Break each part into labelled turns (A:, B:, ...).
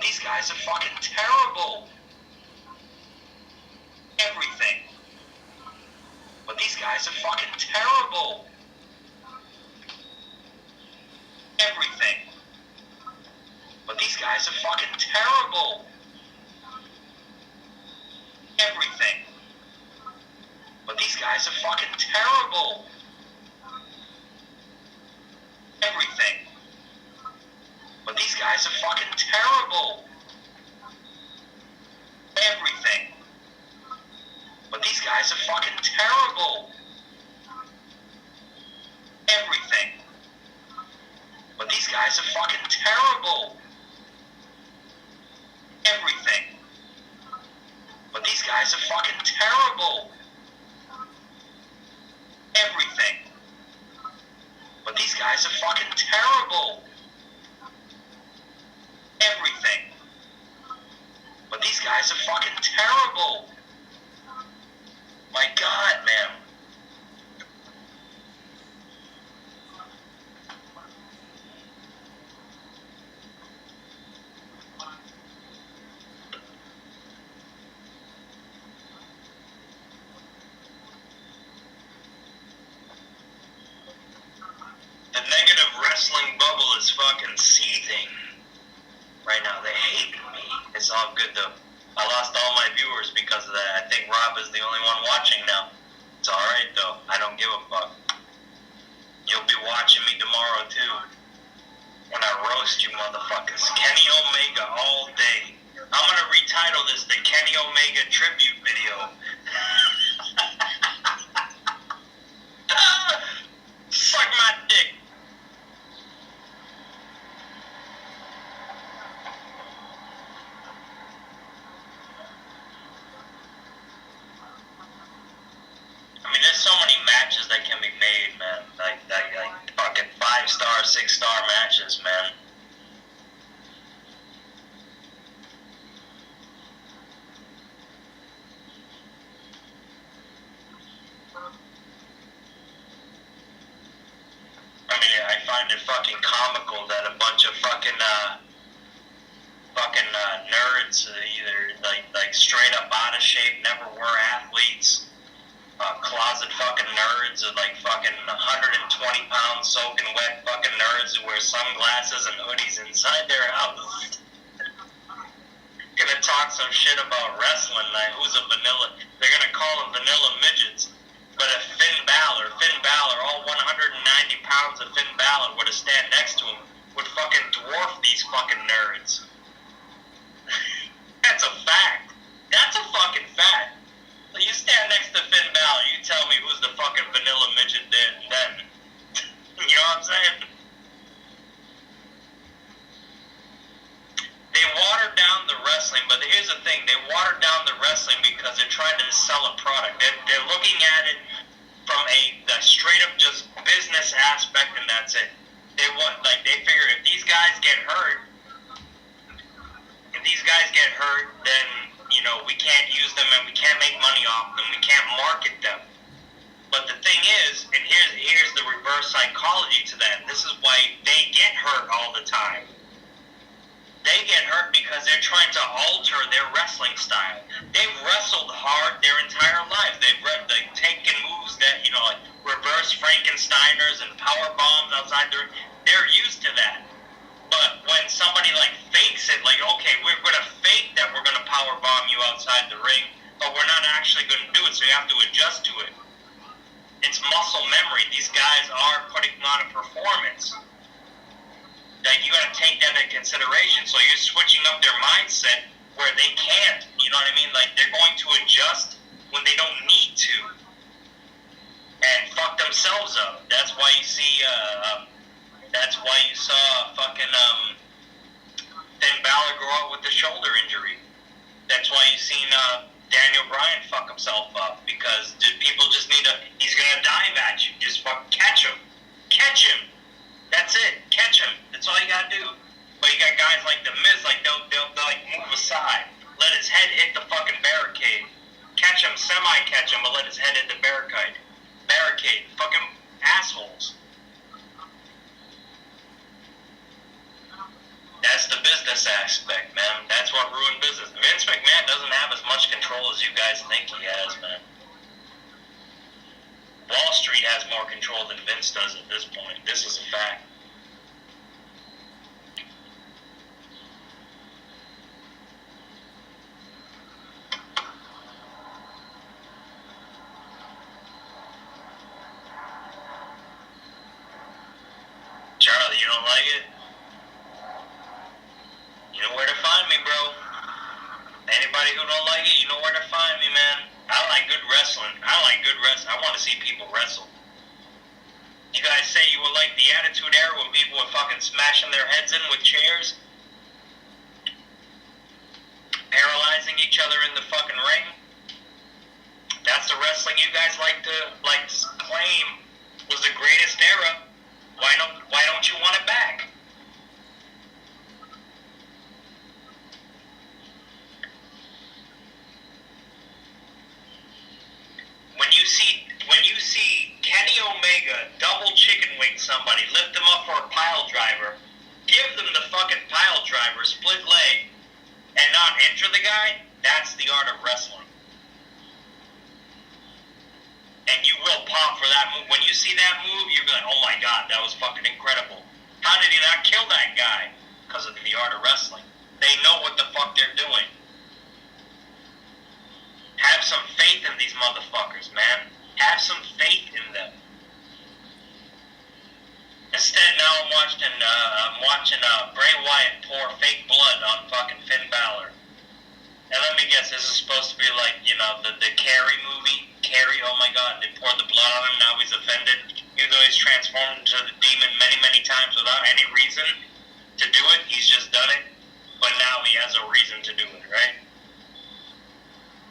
A: But these guys are fucking terrible. Everything. But these guys are fucking terrible. Everything. But these guys are fucking terrible. Everything. But these guys are fucking terrible. Everything. But these guys are fucking terrible. Everything. But these guys are fucking terrible. Everything. But these guys are fucking terrible. Everything. But these guys are fucking terrible. Everything. But these guys are fucking terrible. Everything. But these guys are fucking terrible. My God, man. The negative wrestling bubble is fucking seething right now. They hate me. It's all good though. I lost all my viewers because of that. I think Rob is the only one watching now. It's alright though. I don't give a fuck. You'll be watching me tomorrow too. When I roast you motherfuckers. Kenny Omega all day. I'm gonna retitle this the Kenny Omega tribute video. Suck my dick. I mean, there's so many matches that can be made, man. Like fucking 5-star, 6-star matches, man. I mean, I find it fucking comical that a bunch of fucking nerds, either like straight up out of shape, never were athletes. Closet fucking nerds are like fucking 120 pounds soaking wet fucking nerds who wear sunglasses and hoodies inside their house. Gonna talk some shit about wrestling, like who's a vanilla, they're gonna call them vanilla midgets. But if Finn Balor, all 190 pounds of Finn Balor were to stand next to him, would fucking dwarf these fucking nerds. That's a fact. That's a fucking fact. So you stand next to Finn Balor, you tell me who's the fucking vanilla midget then. You know what I'm saying? They watered down the wrestling, but here's the thing, they watered down the wrestling because they're trying to sell a product. They're looking at it from a straight up just business aspect, and that's it. They figure if these guys get hurt, then you know, we can't use them and we can't make money off them, we can't market them. But the thing is, and here's the reverse psychology to that, this is why they get hurt all the time. They get hurt because they're trying to alter their wrestling style. They've wrestled hard their entire life. They've taken moves that, you know, like reverse Frankensteiners and power bombs outside the ring. They're used to that. But when somebody like fakes it, like, okay, we're going to fake that we're going to power bomb you outside the ring, but we're not actually going to do it, so you have to adjust to it. It's muscle memory. These guys are putting on a performance. Like, you got to take that into consideration. So you're switching up their mindset where they can't. You know what I mean? Like, they're going to adjust when they don't need to, and fuck themselves up. That's why you see. That's why you saw fucking Finn Balor go out with the shoulder injury. That's why you seen Daniel Bryan fuck himself up, because people just need to. He's gonna dive at you. Just fucking catch him. Catch him. That's it. Catch him. That's all you gotta do. But you got guys like The Miz, like they'll like move aside, let his head hit the fucking barricade, catch him, semi-catch him, but let his head hit the barricade. Fucking assholes. That's the business aspect, man. That's what ruined business. Vince McMahon doesn't have as much control as you guys think he has, man. Wall Street has more control than Vince does at this point. This is a fact. Charlie, you don't like it? You know where to find me, bro. Anybody who don't like it, you know where to find me, man. I like good wrestling. I want to see people wrestle. You guys say you were like the Attitude Era when people were fucking smashing their heads in with chairs? Paralyzing each other in the fucking ring? That's the wrestling you guys like to claim was the greatest era. Why don't you want it back? When you see Kenny Omega double chicken wing somebody, lift them up for a pile driver, give them the fucking pile driver, split leg, and not injure the guy, that's the art of wrestling. And you will pop for that move. When you see that move, you're like, oh my god, that was fucking incredible. How did he not kill that guy? Because of the art of wrestling. They know what the fuck they're doing. Have some faith in these motherfuckers, man. Have some faith in them. Instead, now I'm watching Bray Wyatt pour fake blood on fucking Finn Balor. And let me guess, this is supposed to be like, the Carrie movie. Carrie, oh my god, they poured the blood on him, now he's offended. Even though he's transformed into the demon many, many times without any reason to do it, he's just done it. But now he has a reason to do it, right?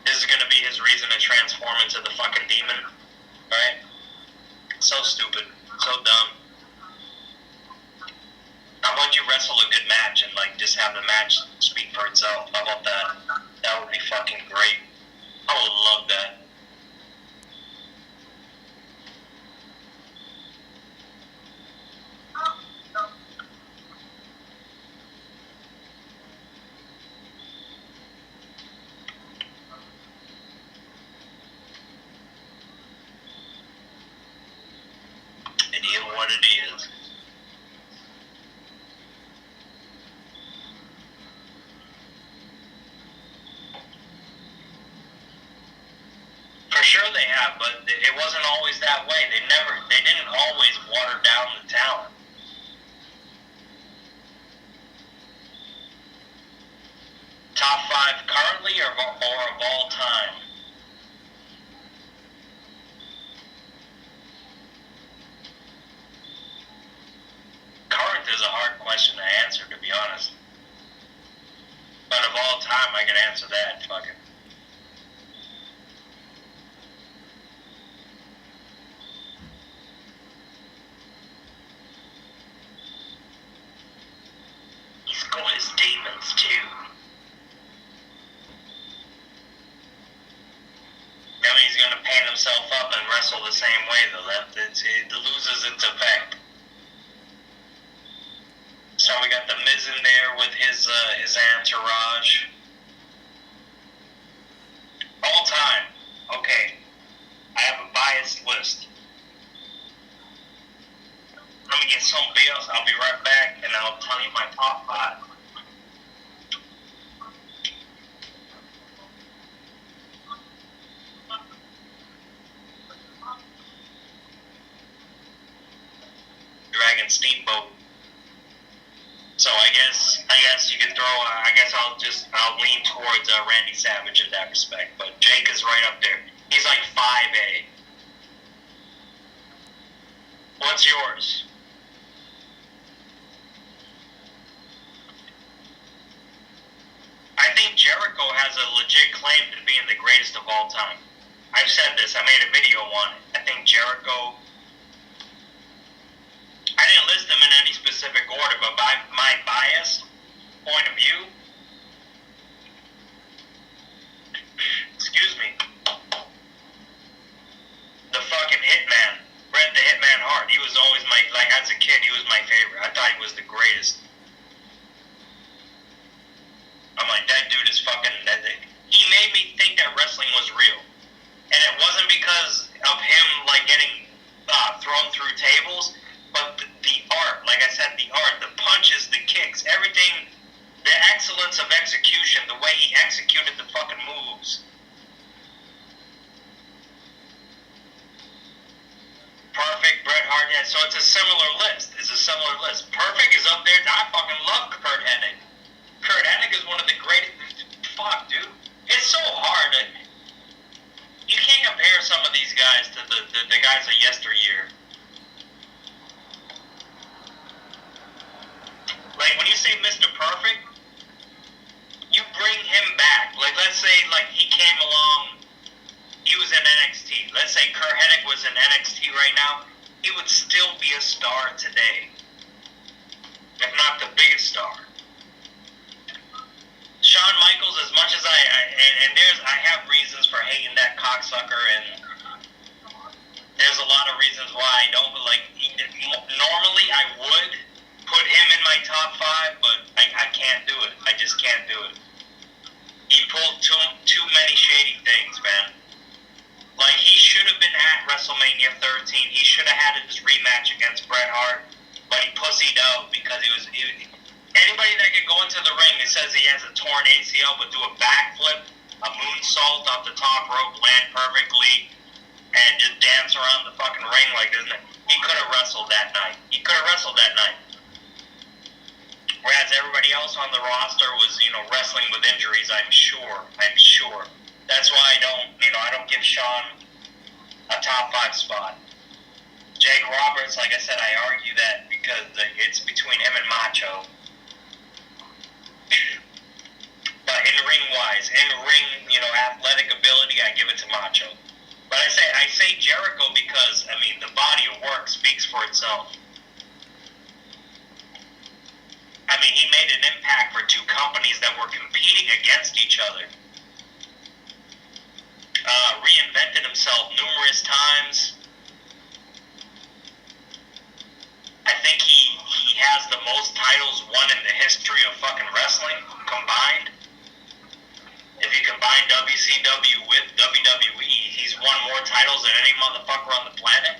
A: This is going to be his reason to transform into the fucking demon, right? So stupid, so dumb. How about you wrestle a good match and just have the match speak for itself? How about that? That would be fucking great. I would love that. It is what it is. For sure they have, but it wasn't always that way. They didn't always water down the talent. Top 5 currently or of all time? Current is a hard question to answer, to be honest. But of all time, I can answer that. Fuck it. He's got his demons too. That means he's gonna paint himself up and wrestle the same way, though. It loses its effect. So we got the Miz in there with his entourage. All time. Okay. I have a biased list. Let me get somebody else. I'll be right back and I'll tell you my top 5. Dragon Steamboat. So I guess you can throw. I'll lean towards Randy Savage in that respect. But Jake is right up there. He's like 5A. What's yours? I think Jericho has a legit claim to being the greatest of all time. I've said this. I made a video on it. I think Jericho. I didn't list them in any specific order, but by my biased point of view, excuse me, the fucking Hitman, Bret the Hitman Hart, he was always as a kid, he was my favorite. I thought he was the greatest. he made me think that wrestling was real. And it wasn't because of him, like, getting thrown through tables, but the art, like I said, the art, the punches, the kicks, everything, the excellence of execution, the way he executed the fucking moves. Perfect, Bret Hart, yeah, so it's a similar list. Perfect is up there. I fucking love Kurt Hennig. Kurt Hennig is one of the greatest. Fuck, dude. It's so hard. You can't compare some of these guys to the guys of yesteryear. Like, when you say Mr. Perfect, you bring him back. Like, let's say, like, he came along, he was in NXT. Let's say Kurt Hennig was in NXT right now. He would still be a star today. If not the biggest star. Shawn Michaels, as much as I have reasons for hating that cocksucker, and there's a lot of reasons why I don't, like, normally I would put him in my top 5, but I can't do it. I just can't do it. He pulled too many shady things, man. Like, he should have been at WrestleMania 13. He should have had his rematch against Bret Hart, but he pussied out because anybody that could go into the ring that says he has a torn ACL but do a backflip, a moonsault off the top rope, land perfectly, and just dance around the fucking ring like this, he could have wrestled that night. Whereas everybody else on the roster was, wrestling with injuries, I'm sure. That's why I don't give Shawn a top 5 spot. Jake Roberts, like I said, I argue that because it's between him and Macho. But in-ring-wise, athletic ability, I give it to Macho. But I say Jericho because, the body of work speaks for itself. He made an impact for 2 companies that were competing against each other. Reinvented himself numerous times. I think he has the most titles won in the history of fucking wrestling combined. If you combine WCW with WWE, he's won more titles than any motherfucker on the planet.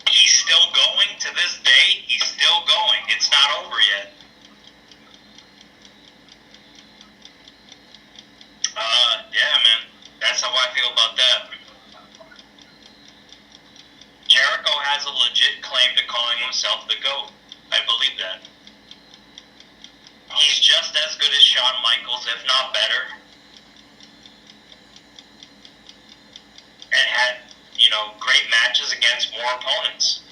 A: He's still going to this day. He's still going. It's not over yet. Yeah, man. That's how I feel about that. Jericho has a legit claim to calling himself the GOAT. I believe that. He's just as good as Shawn Michaels, if not better. And had, great matches against more opponents.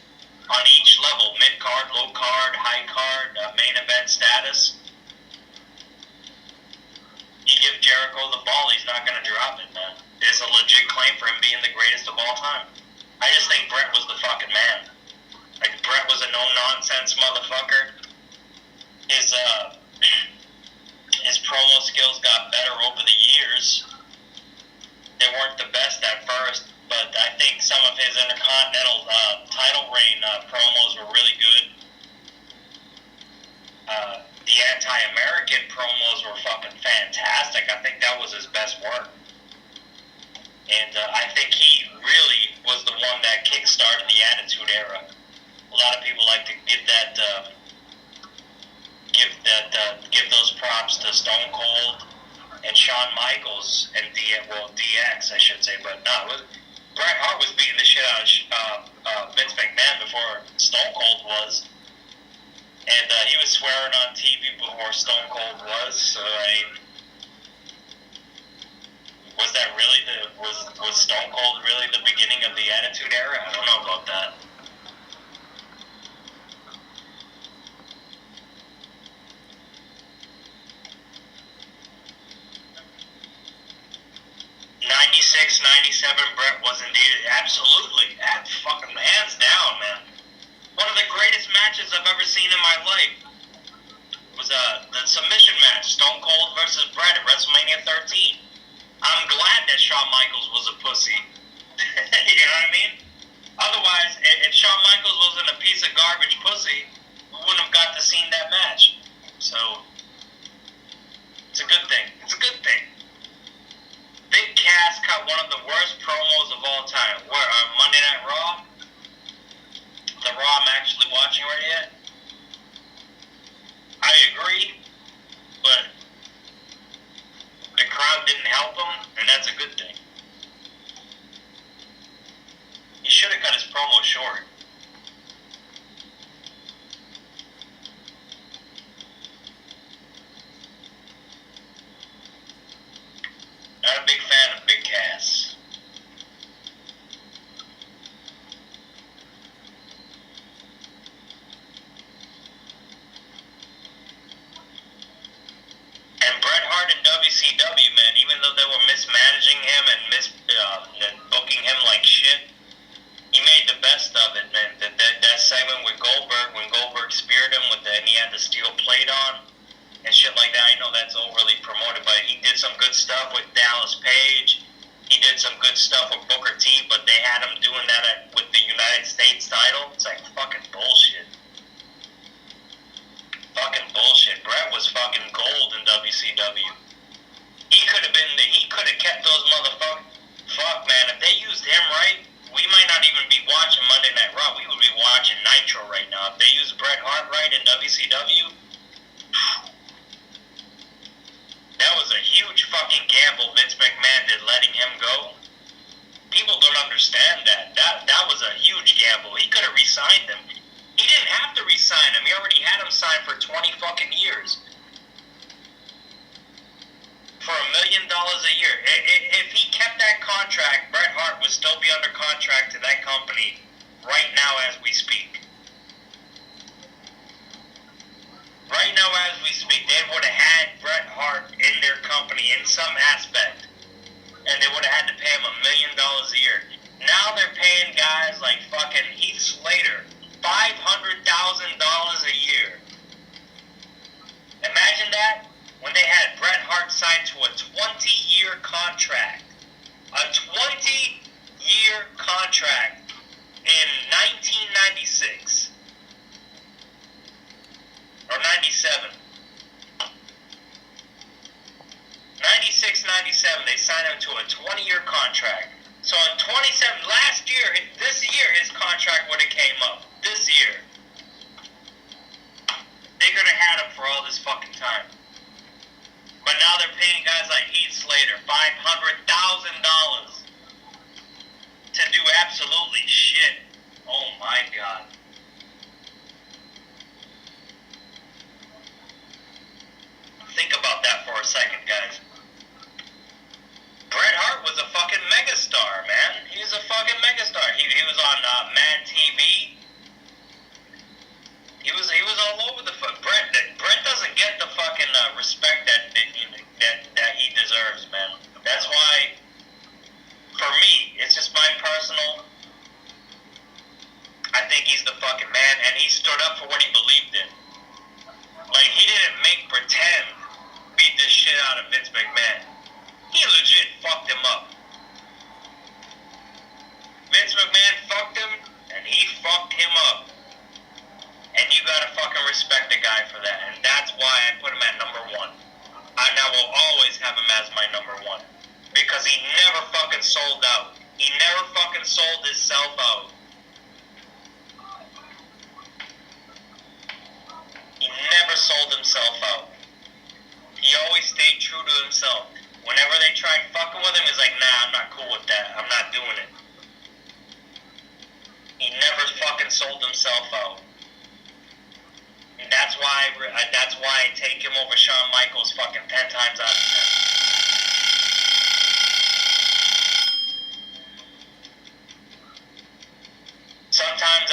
A: On each level, mid-card, low-card, high-card, main event status. You give Jericho the ball, he's not going to drop it, man. It's a legit claim for him being the greatest of all time. I just think Bret was the fucking man. Like, Bret was a no-nonsense motherfucker. His promo skills got better over the years. They weren't the best at first, but I think some of his Intercontinental title reign promos were really good. The anti-American promos were fucking fantastic. I think that was his best work. And I think he really was the one that kick-started the Attitude Era. A lot of people like to give those props to Stone Cold and Shawn Michaels and DX, I should say. But no, Bret Hart was beating the shit out of Vince McMahon before Stone Cold was. And he was swearing on TV before Stone Cold was. So, was that really was Stone Cold really the beginning of the Attitude Era? I don't know about that. '96, '97, Bret was indeed absolutely, fucking hands down, man. One of the greatest matches I've ever seen in my life was the submission match, Stone Cold versus Bret at WrestleMania 13. I'm glad that Shawn Michaels was a pussy. You know what I mean? Otherwise, if Shawn Michaels wasn't a piece of garbage pussy, we wouldn't have got to see speared him and he had the steel plate on and shit like that. I know that's overly promoted, but he did some good stuff with Dallas Page. He did some good stuff with Booker T, but they had him doing that with the United States title. It's like fucking bullshit. Fucking bullshit. Brett was fucking gold in WCW. He could have kept those motherfuckers. Fuck, man, if they used him right, we might not even be watching Monday Night Raw. We would be watching Nitro right now. If they used Bret Hart right in WCW, that was a huge fucking gamble Vince McMahon did letting him go. People don't understand that. That was a huge gamble. He could have re-signed him. He didn't have to re-sign him. He already had him signed for 20 fucking years. For $1 million a year. If he kept that contract, Bret Hart would still be under contract to that company right now as we speak. Right now as we speak, they would have had Bret Hart in their company in some aspect. And they would have had to pay him $1 million a year. Now they're paying guys like fucking Heath Slater $500,000 a year. Imagine that. When they had Bret Hart signed to a 20-year contract. A 20-year contract in 1996. Or 97. 96, 97, they signed him to a 20-year contract. So in 27, this year, his contract would have came up. This year. They could have had him for all this fucking time. But now they're paying guys like Heath Slater $500,000 to do absolutely shit. Oh my God. Think about that for a second, guys. Bret Hart was a fucking megastar, man. He was a fucking megastar. He was on Mad TV. He was all over the fuck. Brett doesn't get the fucking respect that he deserves, man. That's why, for me, it's just my personal. I think he's the fucking man, and he stood up for what he believed in. Like, he didn't make pretend beat the shit out of Vince McMahon. He legit fucked him up. Vince McMahon fucked him, and he fucked him up. And you gotta fucking respect the guy for that. And that's why I put him at number one. And I will always have him as my number one. Because he never fucking sold out. He never fucking sold himself out. He never sold himself out. He always stayed true to himself. Whenever they tried fucking with him, he's like, nah, I'm not cool with that. I'm not doing it. He never fucking sold himself out. And that's why I take him over Shawn Michaels fucking 10 times out of 10. Sometimes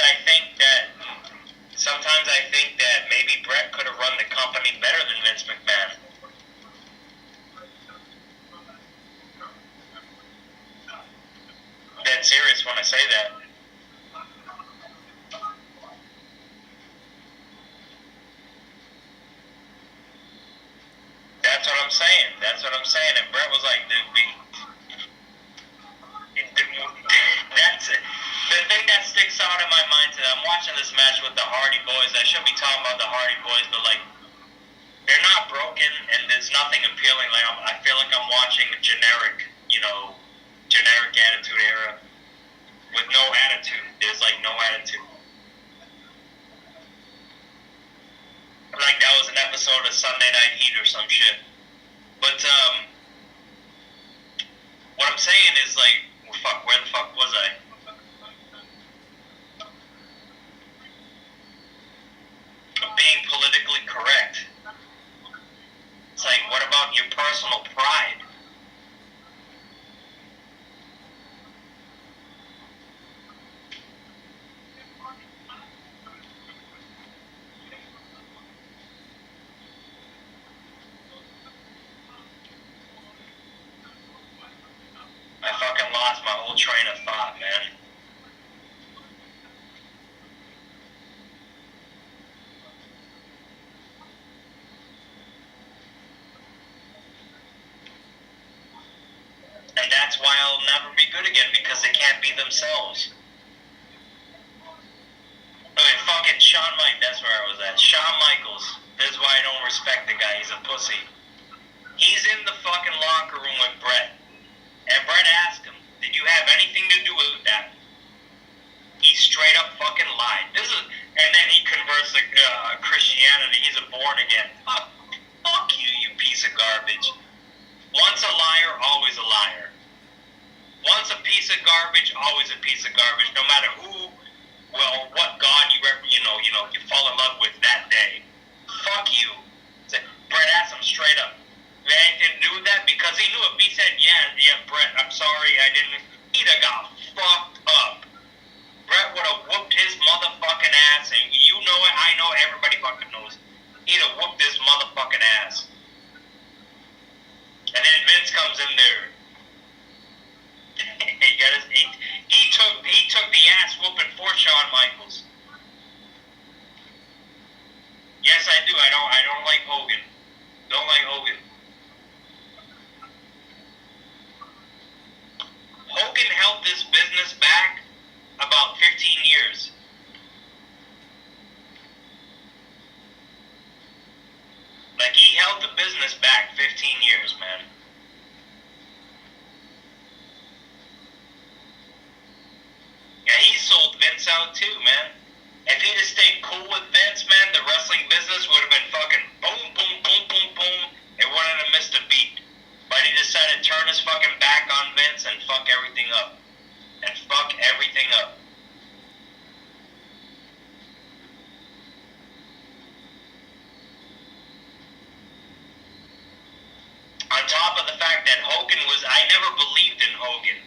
A: I think that maybe Brett could have run the company better than Vince McMahon. I'm dead serious when I say that. That's what I'm saying. And Brett was like, that's it. The thing that sticks out in my mind today, I'm watching this match with the Hardy Boys. I should be talking about the Hardy Boys, but like, they're not broken and there's nothing appealing. Like, I feel like I'm watching a generic Attitude Era with no attitude. There's like no attitude. Like that was an episode of Sunday Night Heat or some shit. But what I'm saying is like, where the fuck was I? Being politically correct. It's like, what about your personal pride? I fucking lost my whole train of thought, man. good again because they can't be themselves. I mean, fucking Shawn Mike, that's where I was at. Shawn Michaels. This is why I don't respect the guy. He's a pussy. He's in the fucking locker room with Bret. And Bret asked him, did you have anything to do with that? He straight up fucking lied. And then he converts to Christianity. He's a born again. Fuck you, you piece of garbage. Once a liar, always a liar. Once a piece of garbage, always a piece of garbage. No matter what God you fall in love with that day. Fuck you. Bret asked him straight up. You had anything to do with that? Because he knew if he said, yeah, Bret, I'm sorry, I didn't, he'd have got fucked up. Bret would have whooped his motherfucking ass, and you know it, I know, everybody fucking knows. He'd have whooped his motherfucking ass. And then Vince comes in there. He took the ass whooping for Shawn Michaels. Yes, I do. I don't like Hogan. Don't like Hogan. Hogan held this business back about 15 years. Like, he held the business back 15 years, man. Yeah, he sold Vince out too, man. If he'd have stayed cool with Vince, man, the wrestling business would have been fucking boom, boom, boom, boom, boom. It wouldn't have missed a beat. But he decided to turn his fucking back on Vince and fuck everything up. And fuck everything up. On top of the fact that I never believed in Hogan.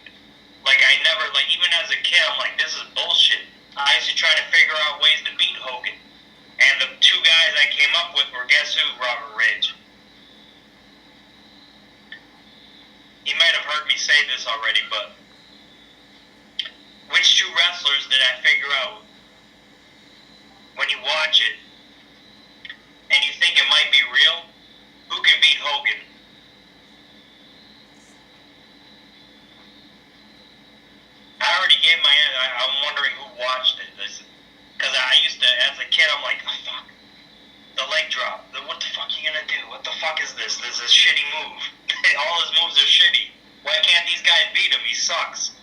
A: Even as a kid, I'm like, this is bullshit. I used to try to figure out ways to beat Hogan. And the two guys I came up with were, guess who? Robert Ridge. You might have heard me say this already, but which two wrestlers did I figure out when you watch it and you think it might be real? Who can beat Hogan? I already gave my answer. I'm wondering who watched it. Because I used to, as a kid, I'm like, oh, fuck. The leg drop. What the fuck are you gonna do? What the fuck is this? This is a shitty move. All his moves are shitty. Why can't these guys beat him? He sucks.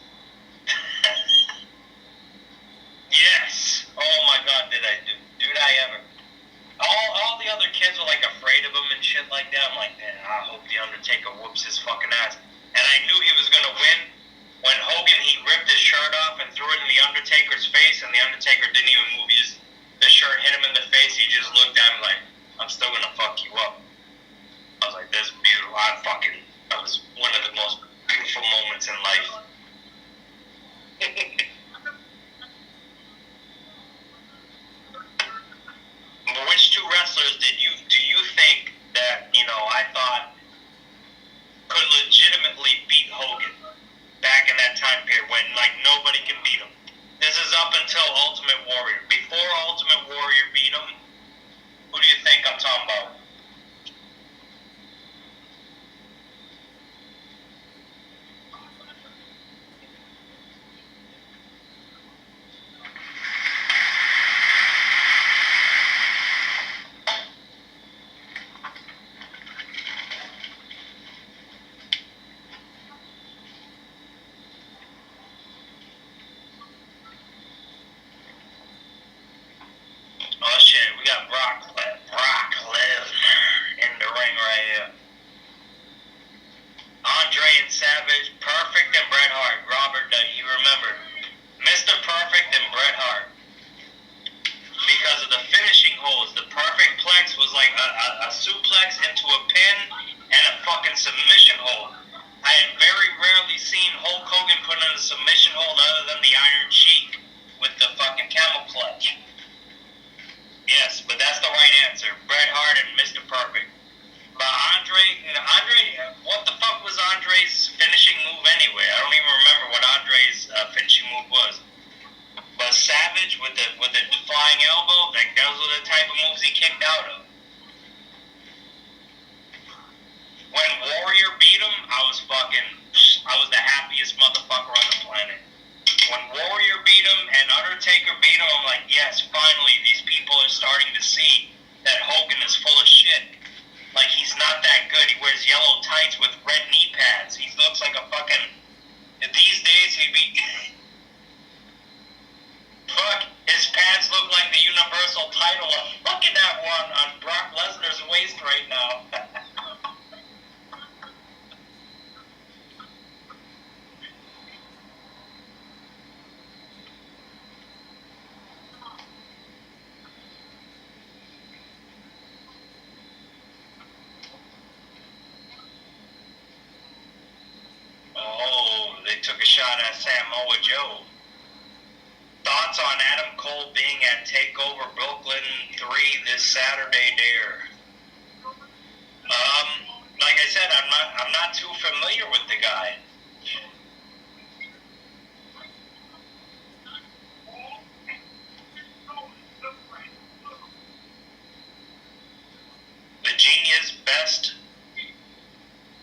A: Yes. Oh my god, did I ever. All the other kids were like afraid of him and shit like that. I'm like, man, I hope the Undertaker whoops his fucking ass. And I knew he was gonna win. When Hogan, he ripped his shirt off and threw it in the Undertaker's face, and the Undertaker didn't even move. The shirt hit him in the face. He just looked at him like, I'm still gonna fuck you up. I was like, this is beautiful. That was one of the most beautiful moments in life. But which two wrestlers do you think that, I thought could legitimately beat Hogan back in that time period when, nobody can beat him? This is up until Ultimate Warrior. Before Ultimate Warrior beat him, who do you think I'm talking about? Oh shit, we got Brock Lesnar in the ring right here. Andre and Savage, Perfect and Bret Hart. Robert, you remember, Mr. Perfect and Bret Hart. Because of the finishing holds, the Perfect Plex was like a suplex into a pin and a fucking submission hold. I had very rarely seen Hulk Hogan put in a submission hold other than the Iron Sheik with the fucking camel clutch. Yes, but that's the right answer. Bret Hart and Mr. Perfect. But Andre, what the fuck was Andre's finishing move anyway? I don't even remember what Andre's finishing move was. But Savage with the flying elbow, those were the type of moves he kicked out of. When Warrior beat him, I was fucking I was the happiest motherfucker on the planet. When Warrior beat him and Undertaker beat him, I'm like, yes, finally, these people are starting to see that Hogan is full of shit. Like, he's not that good. He wears yellow tights with red knee pads. He looks like a fucking... These days, he'd be... Fuck, his pads look like the Universal title. I'm looking at one on Brock Lesnar's waist right now. Oh, they took a shot at Samoa Joe. Thoughts on Adam Cole being at TakeOver Brooklyn 3 this Saturday there? Like I said, I'm not too familiar with the guy. The Genius best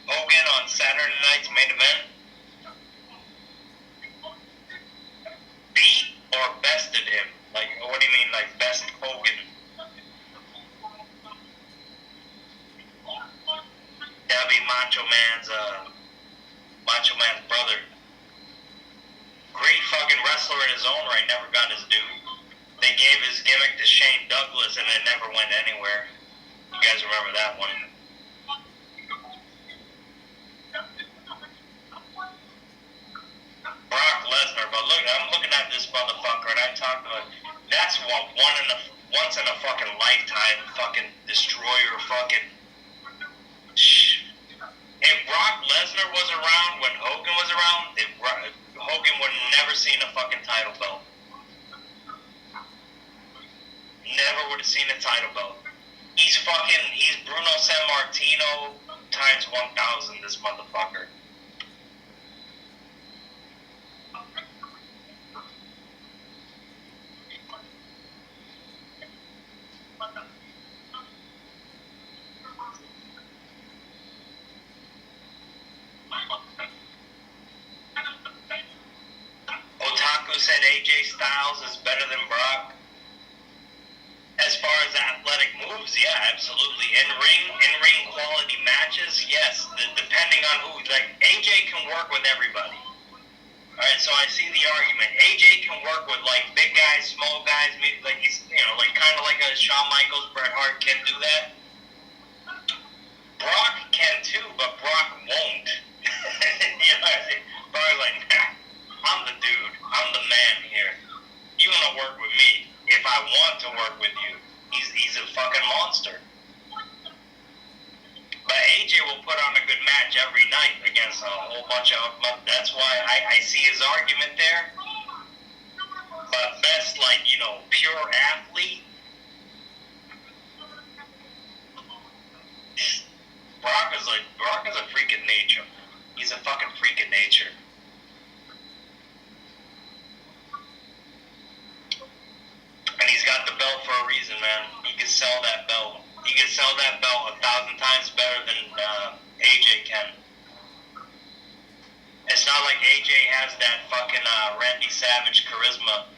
A: Hogan on Saturday night's main event. Beat or bested him? Like, what do you mean, like, best Hogan? That'll be Macho Man's brother. Great fucking wrestler in his own right, never got his due. They gave his gimmick to Shane Douglas and it never went anywhere. You guys remember that one? Brock Lesnar, but look, I'm looking at this motherfucker and I talked about, that's once in a fucking lifetime fucking destroyer fucking. If Brock Lesnar was around when Hogan was around, Hogan would have never seen a fucking title belt. Never would have seen a title belt. He's Bruno Sammartino times 1,000, this motherfucker. Otaku said AJ Styles is better than Brock. As far as athletic moves, yeah, absolutely. In-ring quality matches, yes. Depending on who, like, AJ can work with everybody. Alright, so I see the argument. AJ can work with, like, big guys, small guys, like, he's, like, kind of like a Shawn Michaels, Bret Hart can do that. Brock can too, but Brock won't. You know what I mean? Brock's like, nah, I'm the dude. I'm the man here. You want to work with me. If I want to work with you, he's a fucking monster. But AJ will put on a good match every night against a whole bunch of... That's why I see his argument there. But best, like, pure athlete, Brock is a freak of nature. He's a fucking freak of nature. And he's got the belt for a reason, man. He can sell that belt. He can sell that belt 1,000 times better than AJ can. It's not like AJ has that fucking Randy Savage charisma.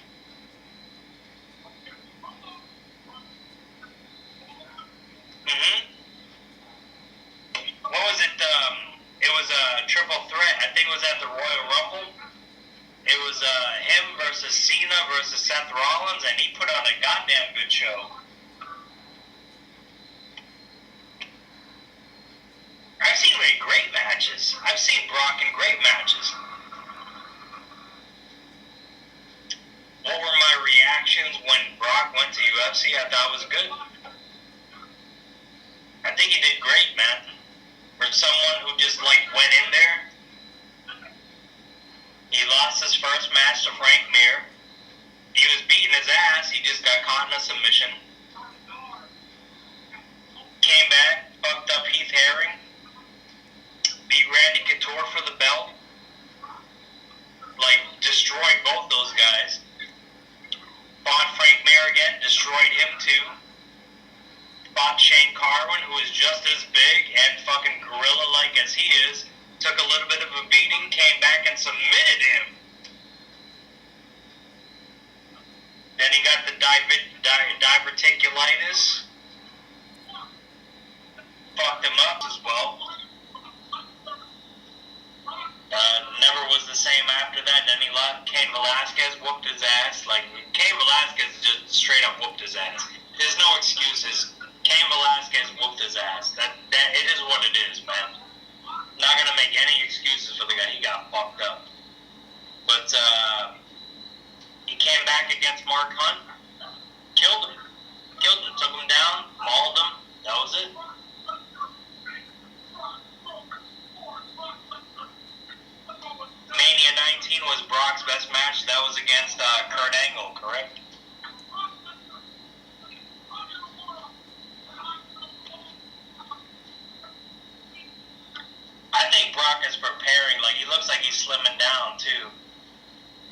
A: What was it? It was a triple threat. I think it was at the Royal Rumble. It was him versus Cena versus Seth Rollins, and he put on a goddamn good show. I've seen great matches. I've seen Brock in great matches. What were my reactions when Brock went to UFC? I thought it was good. I think he did great, man. For someone who just, went in there. He lost his first match to Frank Mir. He was beating his ass. He just got caught in a submission. Came back, fucked up Heath Herring. Beat Randy Couture for the belt. Destroyed both those guys. Fought Frank Mir again, destroyed him too. Fought Shane Carwin, who is just as big and fucking gorilla-like as he is. took a little bit of a beating, came back and submitted him. Then he got the diverticulitis. Fucked him up as well. Never was the same after that. Then Cain Velasquez whooped his ass. Like, Cain Velasquez just straight up whooped his ass. There's no excuses. Cain Velasquez whooped his ass. That it is what it is, man. Not gonna make any excuses for the guy. He got fucked up. But he came back against Mark Hunt, killed him, took him down, mauled him. That was it. Mania 19 was Brock's best match. That was against Kurt Angle, correct? I think Brock is preparing. Like, he looks like he's slimming down too.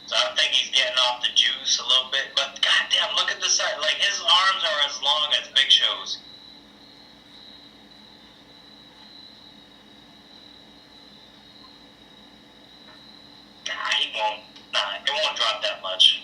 A: So I think he's getting off the juice a little bit. But goddamn, look at the side. Like, his arms are as long as Big Show's. It won't drop that much.